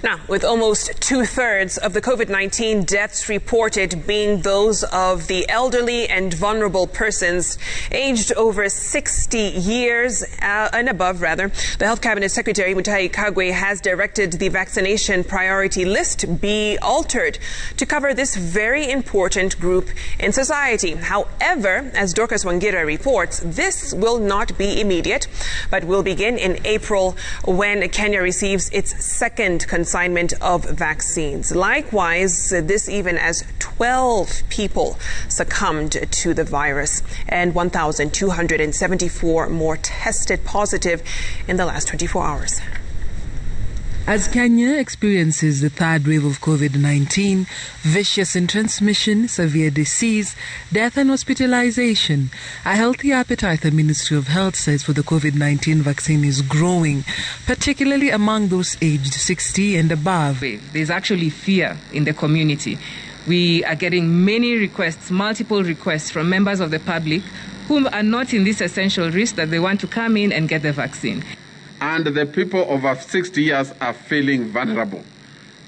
Now, with almost 2/3 of the COVID-19 deaths reported being those of the elderly and vulnerable persons aged over 60 years and above, the Health Cabinet Secretary Mutahi Kagwe has directed the vaccination priority list be altered to cover this very important group in society. However, as Dorcas Wangira reports, this will not be immediate, but will begin in April when Kenya receives its second consignment of vaccines. Likewise, this even as 12 people succumbed to the virus and 1,274 more tested positive in the last 24 hours. As Kenya experiences the third wave of COVID-19, vicious in transmission, severe disease, death and hospitalization, a healthy appetite, the Ministry of Health says, for the COVID-19 vaccine is growing, particularly among those aged 60 and above. There's actually fear in the community. We are getting many requests, multiple requests from members of the public who are not in this essential risk that they want to come in and get the vaccine. And the people over 60 years are feeling vulnerable.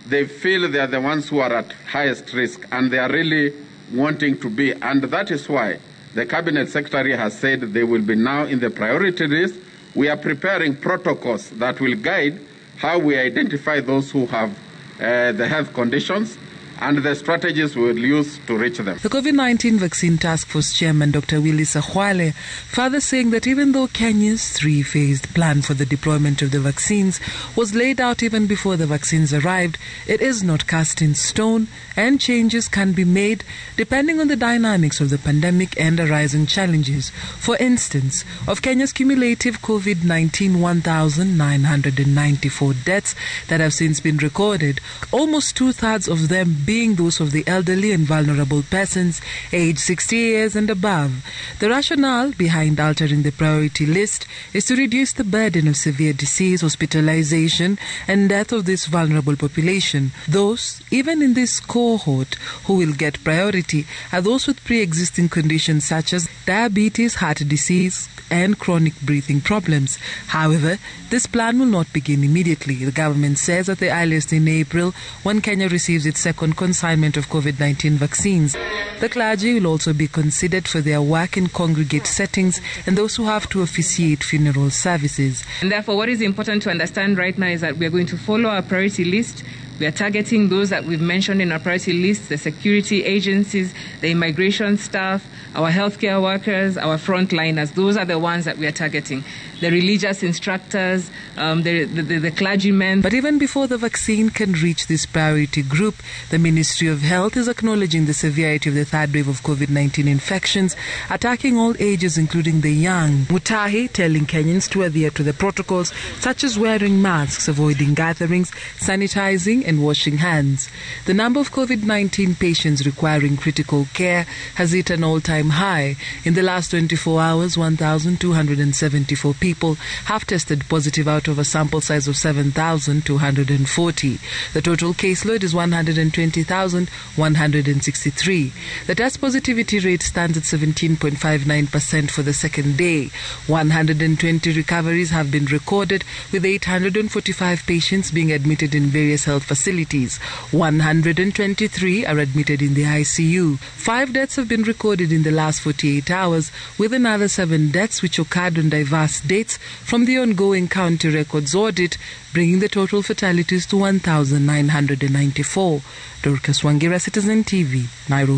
They feel they are the ones who are at highest risk, and they are really wanting to be. And that is why the Cabinet Secretary has said they will be now in the priority list. We are preparing protocols that will guide how we identify those who have the health conditions and the strategies we will use to reach them. The COVID-19 Vaccine Task Force Chairman Dr. Willie Sahwale further saying that even though Kenya's three-phased plan for the deployment of the vaccines was laid out even before the vaccines arrived, it is not cast in stone and changes can be made depending on the dynamics of the pandemic and arising challenges. For instance, of Kenya's cumulative COVID-19 1,994 deaths that have since been recorded, almost 2/3 of them being those of the elderly and vulnerable persons aged 60 years and above. The rationale behind altering the priority list is to reduce the burden of severe disease, hospitalization and death of this vulnerable population. Those, even in this cohort, who will get priority are those with pre-existing conditions such as diabetes, heart disease and chronic breathing problems. However, this plan will not begin immediately. The government says at the earliest in April, when Kenya receives its second consignment of COVID-19 vaccines. The clergy will also be considered for their work in congregate settings and those who have to officiate funeral services. And therefore, what is important to understand right now is that we are going to follow our priority list. We are targeting those that we've mentioned in our priority list, the security agencies, the immigration staff, our healthcare workers, our frontliners. Those are the ones that we are targeting. The religious instructors, the clergymen. But even before the vaccine can reach this priority group, the Ministry of Health is acknowledging the severity of the third wave of COVID-19 infections, attacking all ages, including the young. Mutahi telling Kenyans to adhere to the protocols such as wearing masks, avoiding gatherings, sanitizing and washing hands. The number of COVID-19 patients requiring critical care has hit an all-time high. In the last 24 hours, 1,274 people have tested positive out of a sample size of 7,240. The total caseload is 120,163. The test positivity rate stands at 17.59% for the second day. 120 recoveries have been recorded, with 845 patients being admitted in various health facilities. 123 are admitted in the ICU. 5 deaths have been recorded in the last 48 hours, with another 7 deaths which occurred on diverse dates from the ongoing county records audit, bringing the total fatalities to 1,994. Dorcas Wangira, Citizen TV, Nairobi.